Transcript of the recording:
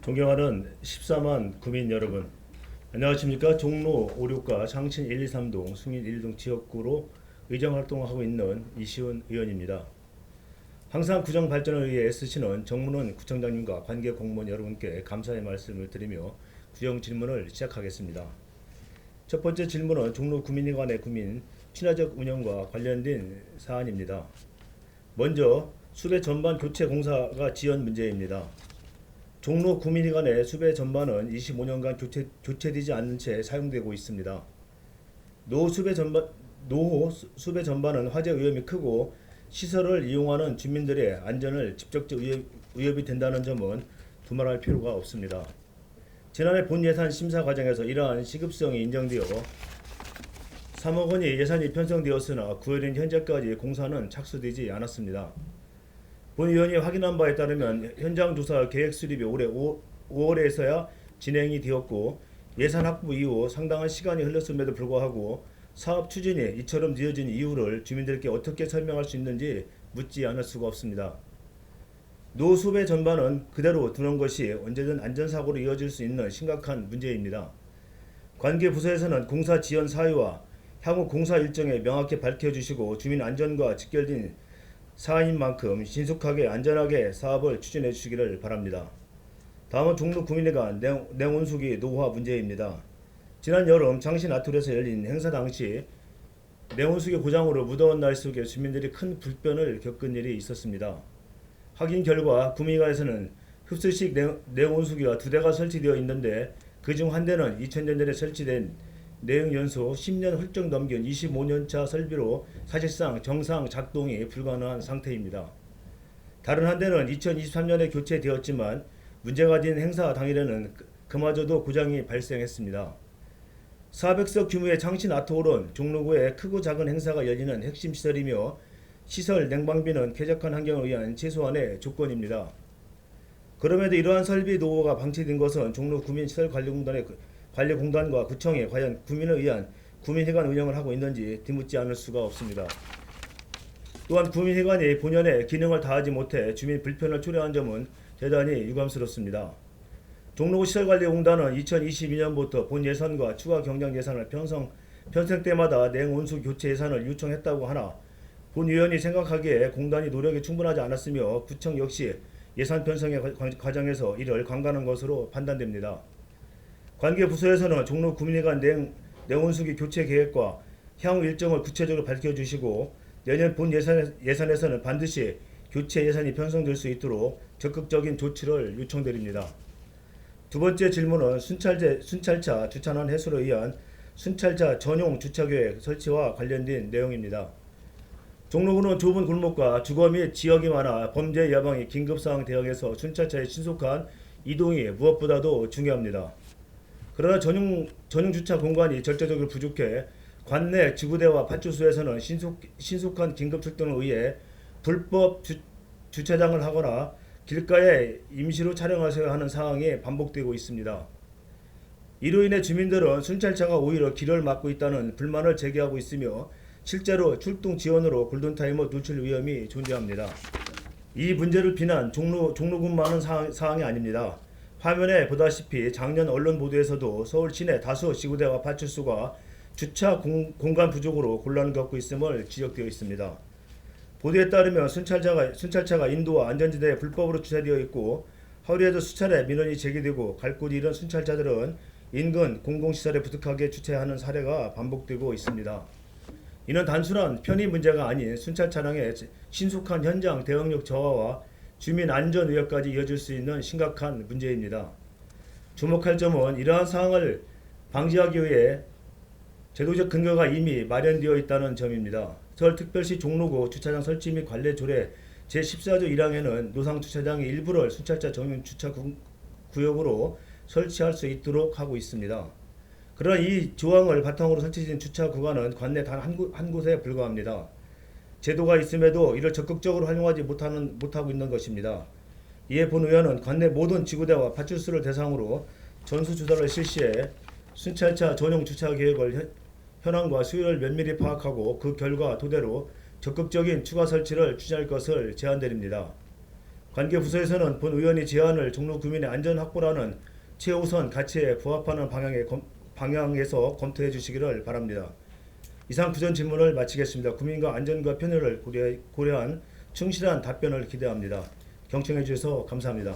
존경하는 14만 구민 여러분, 안녕하십니까? 종로 5, 6가 장친 1, 2, 3동, 숭인 1동 지역구로 의정활동하고 있는 이시훈 의원입니다. 항상 구정 발전을 위해 애쓰시는 정문원 구청장님과 관계 공무원 여러분께 감사의 말씀을 드리며 구정 질문을 시작하겠습니다. 첫 번째 질문은 종로 구민회 간의 구민 친화적 운영과 관련된 사안입니다. 먼저 수배 전반 교체 공사가 지연 문제입니다. 종로 구민회 간의 수배 전반은 25년간 교체되지 않는 채 사용되고 있습니다. 노후 수배 전반은 화재 위험이 크고 시설을 이용하는 주민들의 안전을 직접적 위협이 된다는 점은 두말할 필요가 없습니다. 지난해 본 예산 심사 과정에서 이러한 시급성이 인정되어 3억 원이 예산이 편성되었으나 9월인 현재까지 공사는 착수되지 않았습니다. 본 의원이 확인한 바에 따르면 현장 조사 계획 수립이 올해 5월에서야 진행이 되었고 예산 확보 이후 상당한 시간이 흘렀음에도 불구하고 사업 추진이 이처럼 늦어진 이유를 주민들께 어떻게 설명할 수 있는지 묻지 않을 수가 없습니다. 노수배 전반은 그대로 두는 것이 언제든 안전사고로 이어질 수 있는 심각한 문제입니다. 관계 부서에서는 공사 지연 사유와 향후 공사 일정에 명확히 밝혀주시고 주민 안전과 직결된 사안인 만큼 신속하게 안전하게 사업을 추진해 주시기를 바랍니다. 다음은 종로 구민회 간 냉온수기 노후화 문제입니다. 지난 여름 장신 아트홀에서 열린 행사 당시 냉온수기 고장으로 무더운 날 속에 주민들이 큰 불편을 겪은 일이 있었습니다. 확인 결과 구민회관에서는 흡수식 냉온수기가 2대가 설치되어 있는데 그중 한 대는 2000년 전에 설치된 내역연소 10년 훌쩍 넘긴 25년차 설비로 사실상 정상 작동이 불가능한 상태입니다. 다른 한 대는 2023년에 교체되었지만 문제가 된 행사 당일에는 그마저도 고장이 발생했습니다. 400석 규모의 장신 아트홀은 종로구에 크고 작은 행사가 열리는 핵심 시설이며 시설 냉방비는 쾌적한 환경을 위한 최소한의 조건입니다. 그럼에도 이러한 설비 노후가 방치된 것은 종로 구민시설관리공단과 구청이 과연 구민을 위한 구민회관 운영을 하고 있는지 뒤묻지 않을 수가 없습니다. 또한 구민회관이 본연의 기능을 다하지 못해 주민 불편을 초래한 점은 대단히 유감스럽습니다. 종로구 시설관리공단은 2022년부터 본 예산과 추가 경정 예산을 편성 때마다 냉온수 교체 예산을 요청했다고 하나 본 의원이 생각하기에 공단이 노력이 충분하지 않았으며 구청 역시 예산 편성의 과정에서 이를 관가한 것으로 판단됩니다. 관계 부서에서는 종로 구민회관 냉온수기 교체 계획과 향후 일정을 구체적으로 밝혀주시고 내년 본 예산에서는 반드시 교체 예산이 편성될 수 있도록 적극적인 조치를 요청드립니다. 두 번째 질문은 순찰차 주차난 해소를 위한 순찰차 전용 주차계획 설치와 관련된 내용입니다. 종로구는 좁은 골목과 주거 및 지역이 많아 범죄 예방이 긴급상황 대응에서 순찰차의 신속한 이동이 무엇보다도 중요합니다. 그러나 전용 주차 공간이 절대적으로 부족해 관내 지구대와 파출소에서는 신속한 긴급 출동을 위해 불법 주차장을 하거나 길가에 임시로 촬영하셔야 하는 상황이 반복되고 있습니다. 이로 인해 주민들은 순찰차가 오히려 길을 막고 있다는 불만을 제기하고 있으며 실제로 출동 지연으로 골든타임을 놓칠 위험이 존재합니다. 이 문제를 비난 종로군만은 사항이 아닙니다. 화면에 보다시피 작년 언론 보도에서도 서울 시내 다수 지구대와 파출소가 주차 공간 부족으로 곤란을 겪고 있음을 지적되어 있습니다. 보도에 따르면 순찰차가 인도와 안전지대에 불법으로 주차되어 있고 하루에도 수차례 민원이 제기되고 갈 곳이 잃은 순찰차들은 인근 공공시설에 부득하게 주차하는 사례가 반복되고 있습니다. 이는 단순한 편의 문제가 아닌 순찰 차량의 신속한 현장 대응력 저하와 주민 안전 위협까지 이어질 수 있는 심각한 문제입니다. 주목할 점은 이러한 상황을 방지하기 위해 제도적 근거가 이미 마련되어 있다는 점입니다. 서울특별시 종로구 주차장 설치 및 관리 조례 제14조 1항에는 노상 주차장의 일부를 순찰차 전용 주차 구역으로 설치할 수 있도록 하고 있습니다. 그러나 이 조항을 바탕으로 설치된 주차 구간은 관내 단 한 곳에 불과합니다. 제도가 있음에도 이를 적극적으로 활용하지 못하고 있는 것입니다. 이에 본 의원은 관내 모든 지구대와 파출소를 대상으로 전수조사를 실시해 순찰차 전용 주차 계획을 현황과 수요를 면밀히 파악하고 그 결과 토대로 적극적인 추가 설치를 추진할 것을 제안드립니다. 관계 부서에서는 본 의원이 제안을 종로 구민의 안전 확보라는 최우선 가치에 부합하는 방향에서 검토해 주시기를 바랍니다. 이상 그 전 질문을 마치겠습니다. 국민과 안전과 편의를 고려한 충실한 답변을 기대합니다. 경청해 주셔서 감사합니다.